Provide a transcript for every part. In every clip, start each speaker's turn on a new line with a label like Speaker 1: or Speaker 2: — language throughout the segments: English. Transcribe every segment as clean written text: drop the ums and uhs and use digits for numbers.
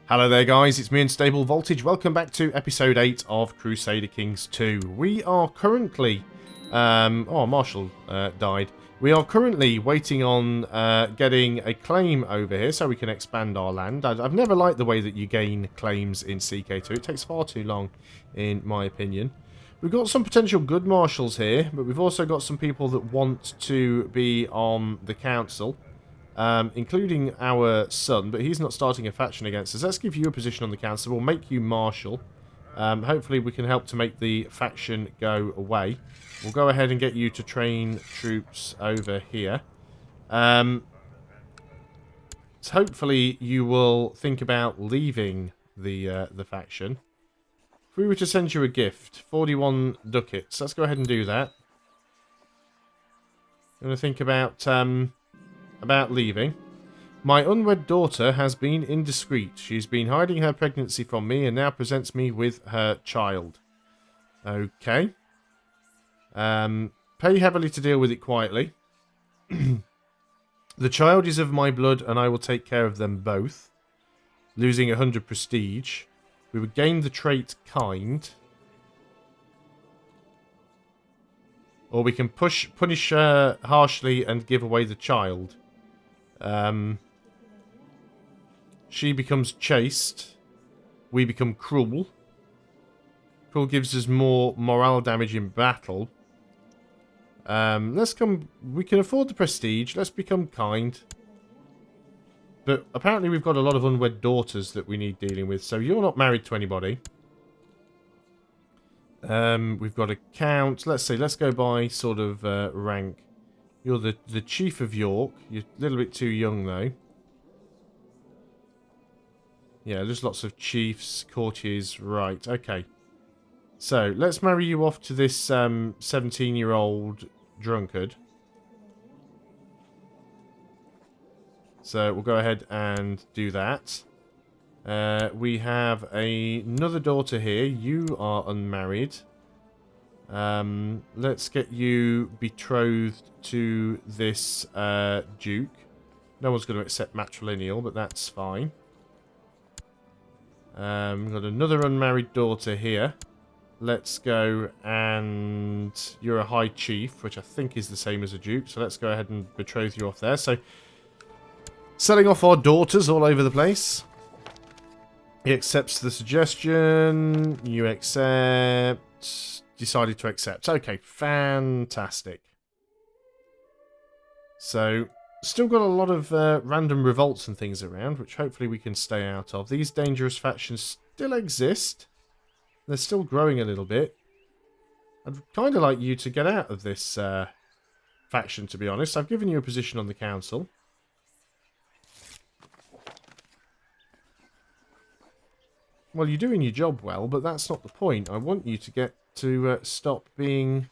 Speaker 1: Hello there guys, it's me Unstable Voltage. Welcome back to episode 8 of Crusader Kings 2. We are currently... Marshall died. We are currently waiting on getting a claim over here so we can expand our land. I've never liked the way that you gain claims in CK2. It takes far too long, in my opinion. We've got some potential good marshals here, but we've also got some people that want to be on the council. Including our son, but he's not starting a faction against us. Let's give you a position on the council. We'll make you marshal. Hopefully we can help to make the faction go away. We'll go ahead and get you to train troops over here. So hopefully you will think about leaving the faction. If we were to send you a gift, 41 ducats. Let's go ahead and do that. I'm going to think about leaving. My unwed daughter has been indiscreet. She's been hiding her pregnancy from me and now presents me with her child. Okay. Pay heavily to deal with it quietly. The child is of my blood and I will take care of them both. Losing 100 prestige. We would gain the trait kind. Or we can punish her harshly and give away the child. She becomes chaste. We become cruel. Cruel gives us more morale damage in battle. We can afford the prestige. Let's become kind. But apparently we've got a lot of unwed daughters that we need dealing with. So you're not married to anybody. We've got a count. Let's go by sort of rank. You're the Chief of York. You're a little bit too young, though. Yeah, there's lots of chiefs, courtiers. Right, okay. So, let's marry you off to this 17-year-old drunkard. So, we'll go ahead and do that. We have another daughter here. You are unmarried. Let's get you betrothed to this duke. No one's going to accept matrilineal, but that's fine. We've got another unmarried daughter here. Let's go and... You're a high chief, which I think is the same as a duke. So let's go ahead and betroth you off there. So, selling off our daughters all over the place. He accepts the suggestion. You accept... Decided to accept. Okay, fantastic. So, still got a lot of random revolts and things around, which hopefully we can stay out of. These dangerous factions still exist. They're still growing a little bit. I'd kind of like you to get out of this faction, to be honest. I've given you a position on the council. Well, you're doing your job well, but that's not the point. I want you to get to stop being...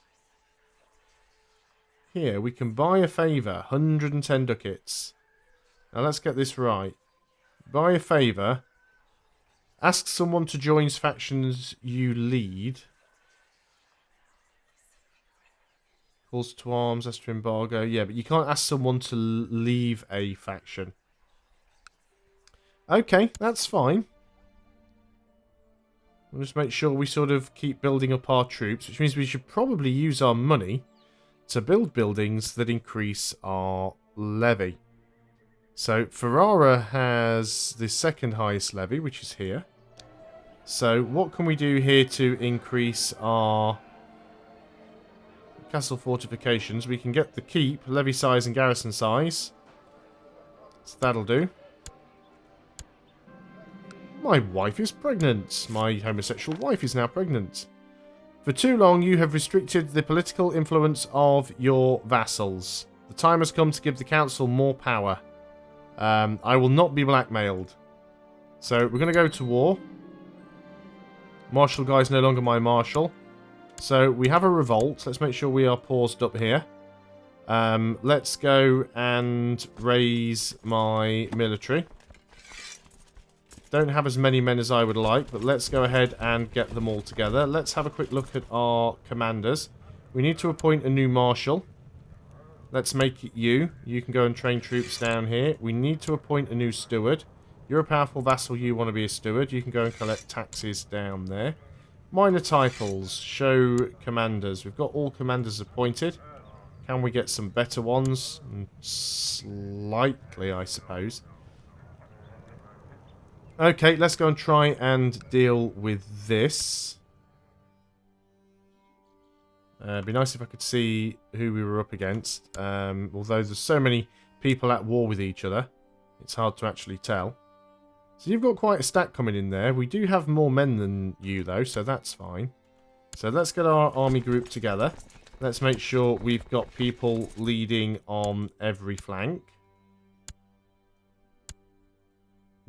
Speaker 1: Here, we can buy a favour. 110 ducats. Now, let's get this right. Buy a favour. Ask someone to join factions you lead. Calls to arms, ask to embargo. Yeah, but you can't ask someone to leave a faction. Okay, that's fine. We'll just make sure we sort of keep building up our troops, which means we should probably use our money to build buildings that increase our levy. So, Ferrara has the second highest levy, which is here. So, what can we do here to increase our castle fortifications? We can get the keep, levy size and garrison size. So, that'll do. My wife is pregnant. My homosexual wife is now pregnant. For too long, you have restricted the political influence of your vassals. The time has come to give the council more power. I will not be blackmailed. So, we're going to go to war. Marshal guy is no longer my marshal. So, we have a revolt. Let's make sure we are paused up here. Let's go and raise my military. Don't have as many men as I would like, but let's go ahead and get them all together. Let's have a quick look at our commanders. We need to appoint a new marshal. Let's make it you. You can go and train troops down here. We need to appoint a new steward. You're a powerful vassal, you want to be a steward. You can go and collect taxes down there. Minor titles. Show commanders. We've got all commanders appointed. Can we get some better ones? Slightly, I suppose. Okay, let's go and try and deal with this. It'd be nice if I could see who we were up against. Although there's so many people at war with each other, it's hard to actually tell. So you've got quite a stack coming in there. We do have more men than you, though, so that's fine. So let's get our army group together. Let's make sure we've got people leading on every flank.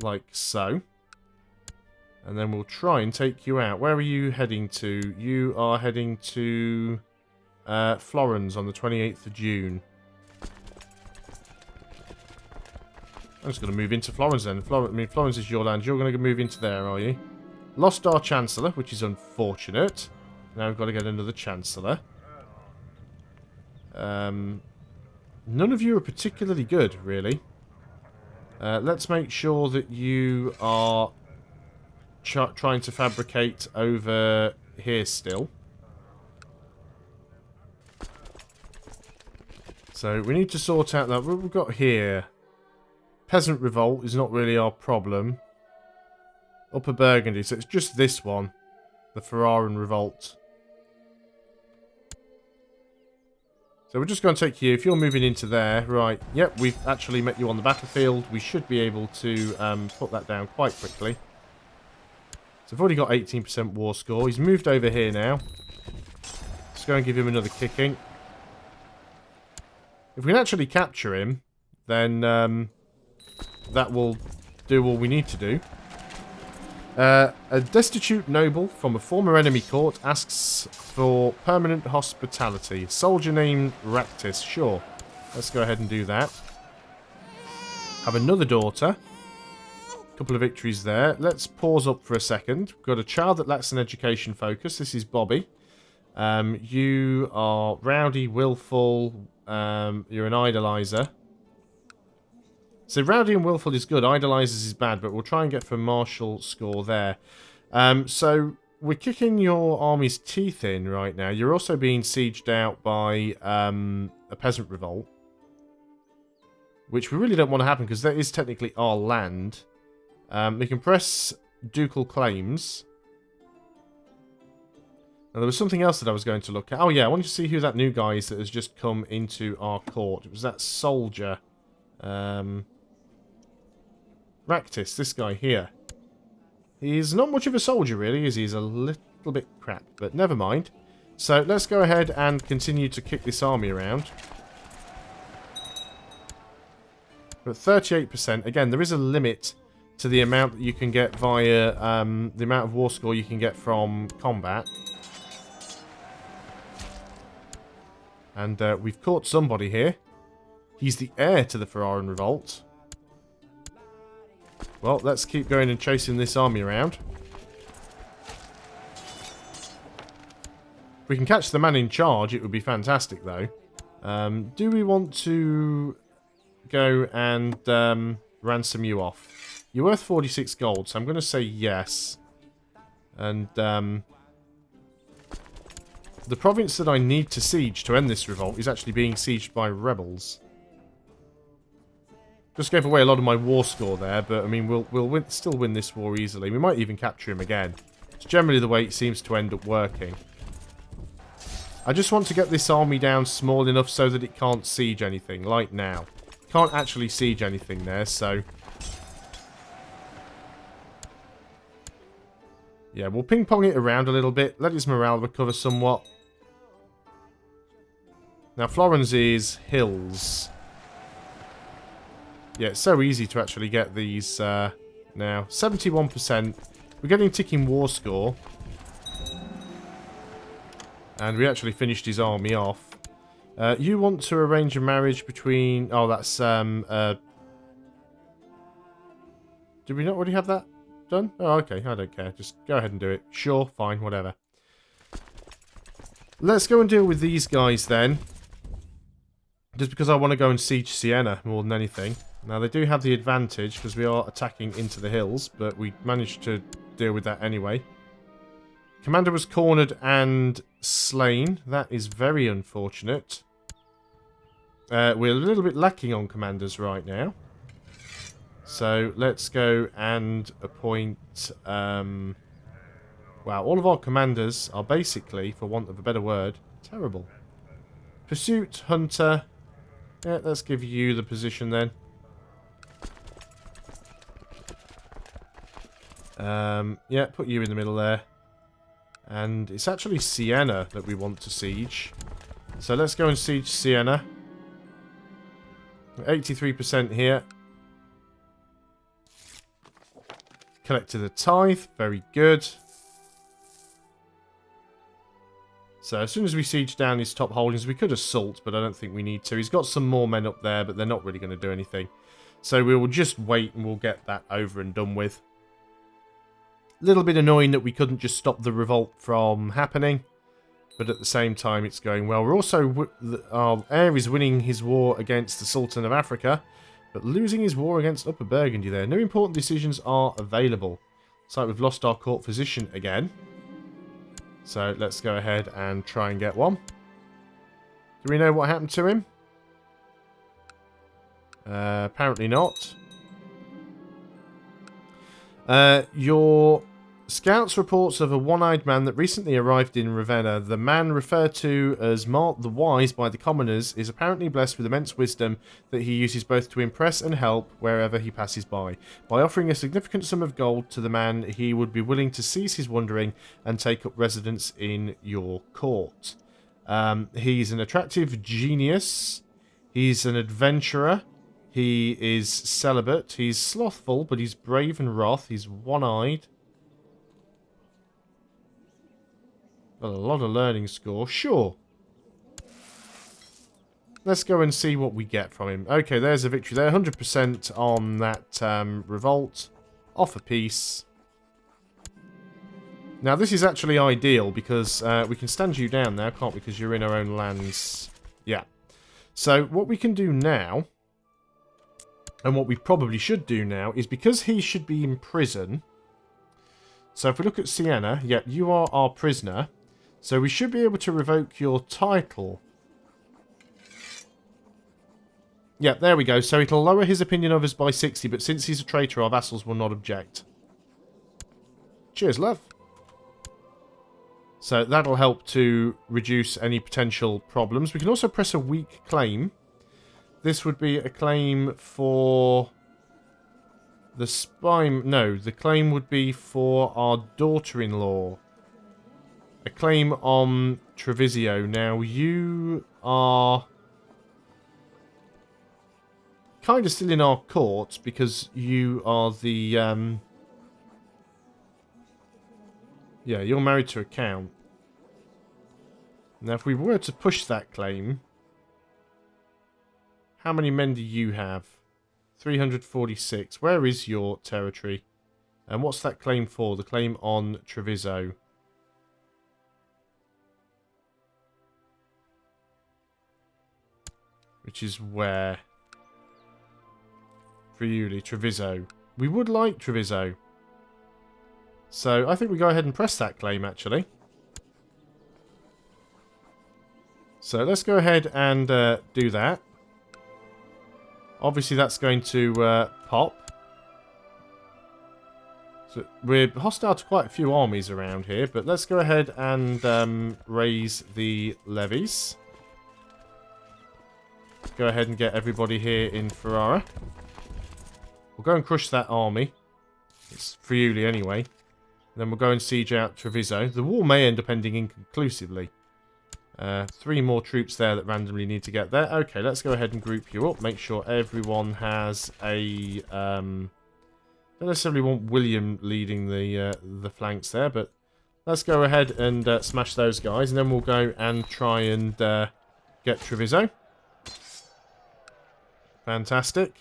Speaker 1: Like so. And then we'll try and take you out. Where are you heading to? You are heading to Florence on the 28th of June. I'm just going to move into Florence then. Florence is your land. You're going to move into there, are you? Lost our Chancellor, which is unfortunate. Now we've got to get another Chancellor. None of you are particularly good, really. Let's make sure that you are trying to fabricate over here still. So we need to sort out that. What we've got here. Peasant Revolt is not really our problem. Upper Burgundy, so it's just this one. The Ferraran Revolt. So we're just going to take you, if you're moving into there, right, yep, we've actually met you on the battlefield. We should be able to put that down quite quickly. So I've already got 18% war score. He's moved over here now. Let's go and give him another kicking. If we can actually capture him, then that will do all we need to do. A destitute noble from a former enemy court asks for permanent hospitality. Soldier named Ractis. Sure. Let's go ahead and do that. Have another daughter. Couple of victories there. Let's pause up for a second. We've got a child that lacks an education focus. This is Bobby. You are rowdy, willful. You're an idolizer. So rowdy and willful is good. Idolizers is bad, but we'll try and get for martial score there. So we're kicking your army's teeth in right now. You're also being sieged out by a peasant revolt, which we really don't want to happen because that is technically our land. We can press ducal claims. Now, there was something else that I was going to look at. Oh, yeah, I wanted to see who that new guy is that has just come into our court. It was that soldier. Ractis, this guy here. He's not much of a soldier, really, is he? He's a little bit crap, but never mind. So, let's go ahead and continue to kick this army around. But 38%. Again, there is a limit to the amount that you can get via the amount of war score you can get from combat. And we've caught somebody here. He's the heir to the Ferraran Revolt. Well, let's keep going and chasing this army around. If we can catch the man in charge, it would be fantastic, though. Do we want to go and ransom you off? You're worth 46 gold, so I'm going to say yes. And the province that I need to siege to end this revolt is actually being sieged by rebels. Just gave away a lot of my war score there, but I mean, we'll still win this war easily. We might even capture him again. It's generally the way it seems to end up working. I just want to get this army down small enough so that it can't siege anything, like now. Can't actually siege anything there, so... yeah, we'll ping-pong it around a little bit, let his morale recover somewhat. Now, Florence is hills. Yeah, it's so easy to actually get these now. 71%. We're getting ticking war score. And we actually finished his army off. You want to arrange a marriage between... oh, that's... did we not already have that done? Oh, okay. I don't care. Just go ahead and do it. Sure, fine, whatever. Let's go and deal with these guys then. Just because I want to go and siege Siena more than anything. Now, they do have the advantage because we are attacking into the hills, but we managed to deal with that anyway. Commander was cornered and slain. That is very unfortunate. We're a little bit lacking on commanders right now. So, let's go and appoint... wow, all of our commanders are basically, for want of a better word, terrible. Pursuit, Hunter. Yeah, let's give you the position then. Yeah, put you in the middle there. And it's actually Siena that we want to siege. So let's go and siege Siena. 83% here. Collected a tithe. Very good. So as soon as we siege down his top holdings, we could assault, but I don't think we need to. He's got some more men up there, but they're not really going to do anything. So we will just wait and we'll get that over and done with. A little bit annoying that we couldn't just stop the revolt from happening, but at the same time it's going well. We're also, our heir is winning his war against the Sultan of Africa, but losing his war against Upper Burgundy there. No important decisions are available. Looks like we've lost our court physician again. So let's go ahead and try and get one. Do we know what happened to him? Apparently not. Your scouts reports of a one-eyed man that recently arrived in Ravenna. The man referred to as Mark the Wise by the commoners is apparently blessed with immense wisdom that he uses both to impress and help wherever he passes by. By offering a significant sum of gold to the man, he would be willing to cease his wandering and take up residence in your court. He's an attractive genius. He's an adventurer. He is celibate. He's slothful, but he's brave and wrath. He's one-eyed. Got a lot of learning score. Sure. Let's go and see what we get from him. Okay, there's a victory there. 100% on that revolt. Offer peace. Now, this is actually ideal because we can stand you down now, can't we? Because you're in our own lands. Yeah. So, what we can do now... And what we probably should do now is, because he should be in prison... So if we look at Siena, yeah, you are our prisoner. So we should be able to revoke your title. Yeah, there we go. So it'll lower his opinion of us by 60, but since he's a traitor, our vassals will not object. Cheers, love. So that'll help to reduce any potential problems. We can also press a weak claim. This would be a claim for the spy... No, the claim would be for our daughter-in-law. A claim on Treviso. Now, you are kind of still in our court because you are the... Yeah, you're married to a count. Now, if we were to push that claim... How many men do you have? 346. Where is your territory? And what's that claim for? The claim on Treviso. Which is where? Friuli, Treviso. We would like Treviso. So I think we go ahead and press that claim, actually. So let's go ahead and do that. Obviously, that's going to pop. So we're hostile to quite a few armies around here, but let's go ahead and raise the levies. Go ahead and get everybody here in Ferrara. We'll go and crush that army. It's Friuli anyway. Then we'll go and siege out Treviso. The war may end up ending inconclusively. 3 more troops there that randomly need to get there. Okay, let's go ahead and group you up. Make sure everyone has a... don't necessarily want William leading the flanks there, but let's go ahead and smash those guys, and then we'll go and try and get Treviso. Fantastic.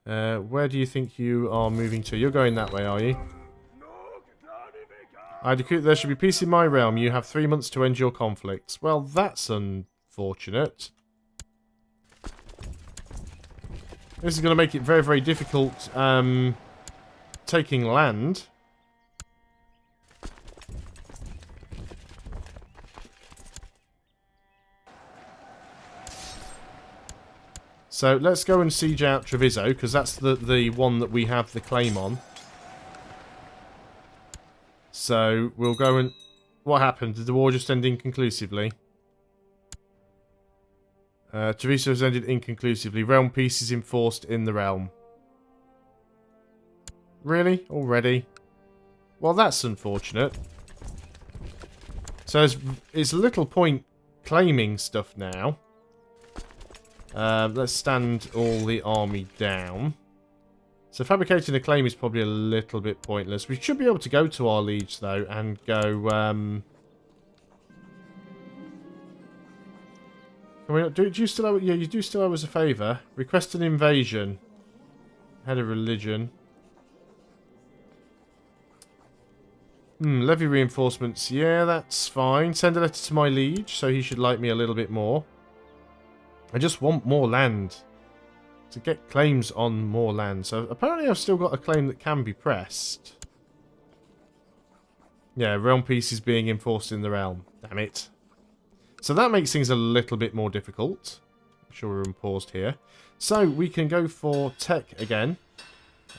Speaker 1: Where do you think you are moving to? You're going that way, are you? I decree there should be peace in my realm. You have 3 months to end your conflicts. Well, that's unfortunate. This is going to make it very, very difficult taking land. So let's go and siege out Treviso, because that's the one that we have the claim on. So we'll go and... What happened? Did the war just end inconclusively? Treviso has ended inconclusively. Realm peace is enforced in the realm. Really? Already? Well, that's unfortunate. So there's little point claiming stuff now. Let's stand all the army down. So fabricating a claim is probably a little bit pointless. We should be able to go to our liege, though, and go... Can we not do you still owe... Yeah, you do still owe us a favour. Request an invasion. Head of religion. Levy reinforcements. Yeah, that's fine. Send a letter to my liege, so he should like me a little bit more. I just want more land. To get claims on more land. So apparently I've still got a claim that can be pressed. Yeah, realm peace is being enforced in the realm. Damn it. So that makes things a little bit more difficult. I'm sure we're unpaused here. So we can go for tech again.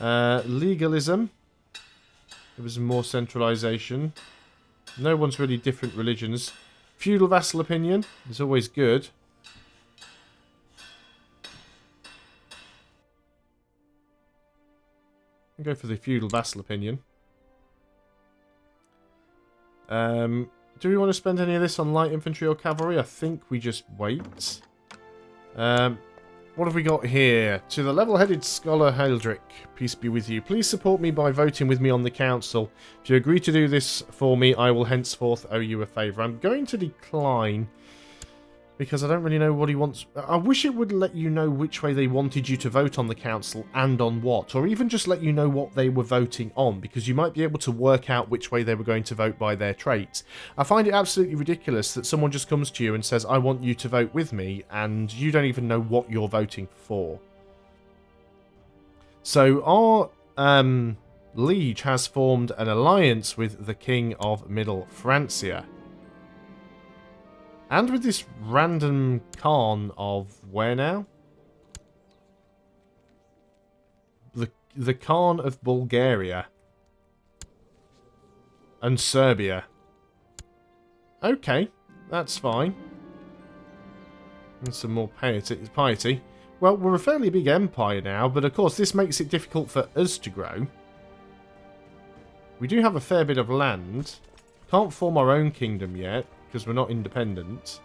Speaker 1: Legalism. There was more centralization. No one's really different religions. Feudal vassal opinion is always good. I'll go for the feudal vassal opinion. Do we want to spend any of this on light infantry or cavalry? I think we just wait. What have we got here? To the level-headed scholar Heldrick, peace be with you. Please support me by voting with me on the council. If you agree to do this for me, I will henceforth owe you a favour. I'm going to decline because I don't really know what he wants. I wish it would let you know which way they wanted you to vote on the council and on what, or even just let you know what they were voting on, because you might be able to work out which way they were going to vote by their traits. I find it absolutely ridiculous that someone just comes to you and says, I want you to vote with me, and you don't even know what you're voting for. So our liege has formed an alliance with the King of Middle Francia. And with this random Khan of where now? The Khan of Bulgaria. And Serbia. Okay, that's fine. And some more piety. Well, we're a fairly big empire now, but of course this makes it difficult for us to grow. We do have a fair bit of land. Can't form our own kingdom yet, because we're not independent.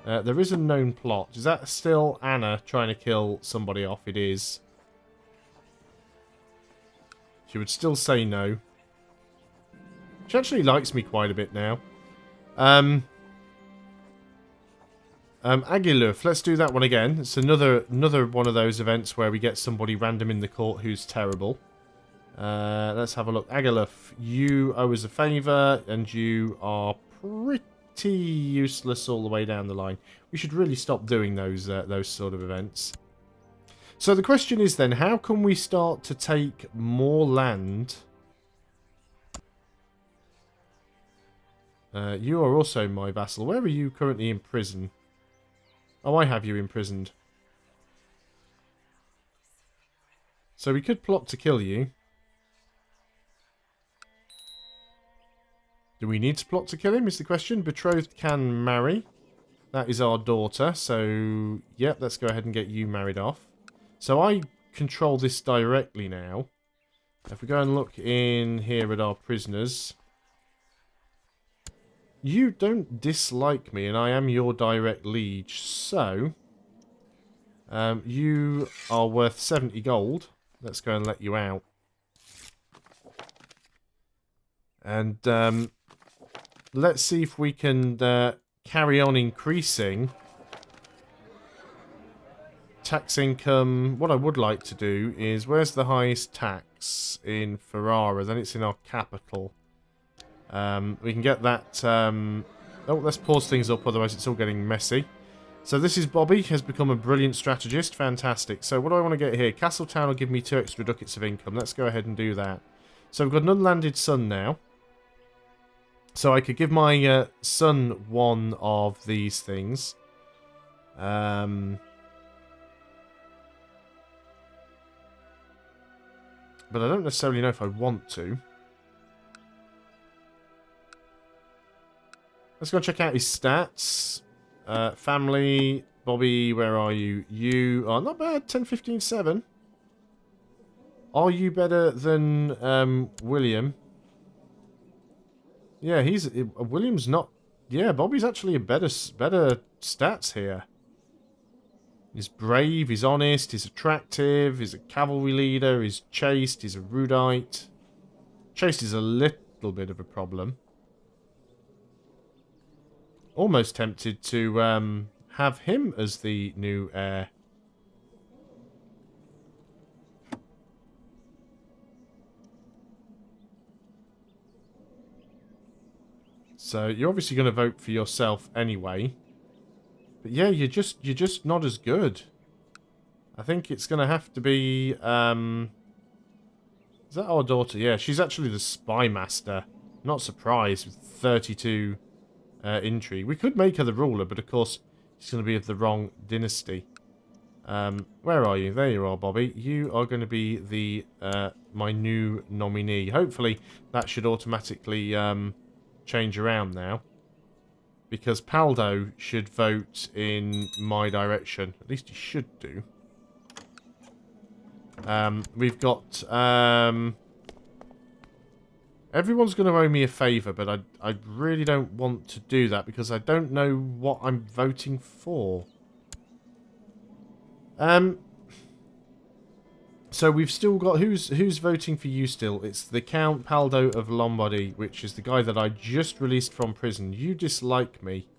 Speaker 1: There is a known plot. Is that still Anna trying to kill somebody off? It is. She would still say no. She actually likes me quite a bit now. Agiluf, let's do that one again. It's another one of those events where we get somebody random in the court who's terrible. Let's have a look. Agiluf, you owe us a favour, and you are pretty useless all the way down the line. We should really stop doing those sort of events. So the question is then, how can we start to take more land? You are also my vassal. Where are you currently in prison? Oh, I have you imprisoned. So we could plot to kill you. Do we need to plot to kill him, is the question. Betrothed can marry. That is our daughter, so... Yep, let's go ahead and get you married off. So I control this directly now. If we go and look in here at our prisoners... You don't dislike me, and I am your direct liege, so... you are worth 70 gold. Let's go and let you out. And... let's see if we can carry on increasing tax income. What I would like to do is, where's the highest tax? In Ferrara, then it's in our capital. We can get that... oh, let's pause things up, otherwise it's all getting messy. So this is Bobby, has become a brilliant strategist. Fantastic. So what do I want to get here? Castletown will give me 2 extra ducats of income. Let's go ahead and do that. So we've got an unlanded son now. So I could give my son one of these things. But I don't necessarily know if I want to. Let's go check out his stats. Family, Bobby, where are you? You are not bad, 10, 15, 7. Are you better than William? Yeah, William's not... Yeah, Bobby's actually a better stats here. He's brave, he's honest, he's attractive, he's a cavalry leader, he's chaste, he's a erudite. Chaste is a little bit of a problem. Almost tempted to have him as the new heir. So you're obviously going to vote for yourself anyway. But yeah, you're just not as good. I think it's going to have to be... is that our daughter? Yeah, she's actually the spy master. Not surprised with 32 intrigue. We could make her the ruler, but of course she's going to be of the wrong dynasty. Where are you? There you are, Bobby. You are going to be the my new nominee. Hopefully that should automatically change around now. Because Paldo should vote in my direction. At least he should do. We've got... everyone's going to owe me a favour, but I really don't want to do that because I don't know what I'm voting for. So we've still got... Who's voting for you still? It's the Count Paldo of Lombardy, which is the guy that I just released from prison. You dislike me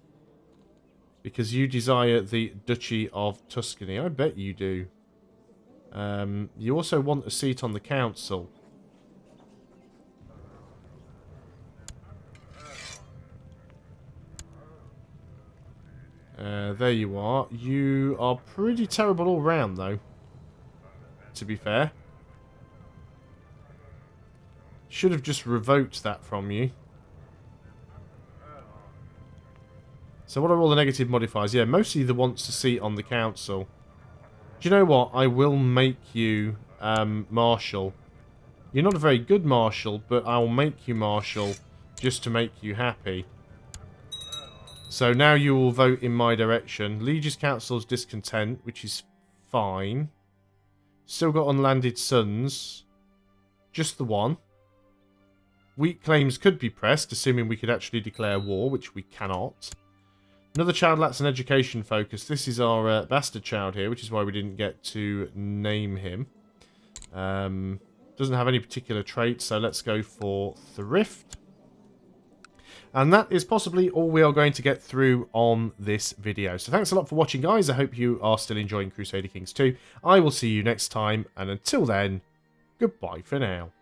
Speaker 1: because you desire the Duchy of Tuscany. I bet you do. You also want a seat on the council. There you are. You are pretty terrible all round, though. To be fair. Should have just revoked that from you. So what are all the negative modifiers? Yeah, mostly the wants a seat on the council. Do you know what? I will make you marshal. You're not a very good marshal, but I'll make you marshal just to make you happy. So now you will vote in my direction. Liege's council's discontent, which is fine. Still got unlanded sons. Just the one. Weak claims could be pressed, assuming we could actually declare war, which we cannot. Another child lacks an education focus. This is our bastard child here, which is why we didn't get to name him. Doesn't have any particular traits, so let's go for thrift. And that is possibly all we are going to get through on this video. So thanks a lot for watching, guys. I hope you are still enjoying Crusader Kings 2. I will see you next time, and until then, goodbye for now.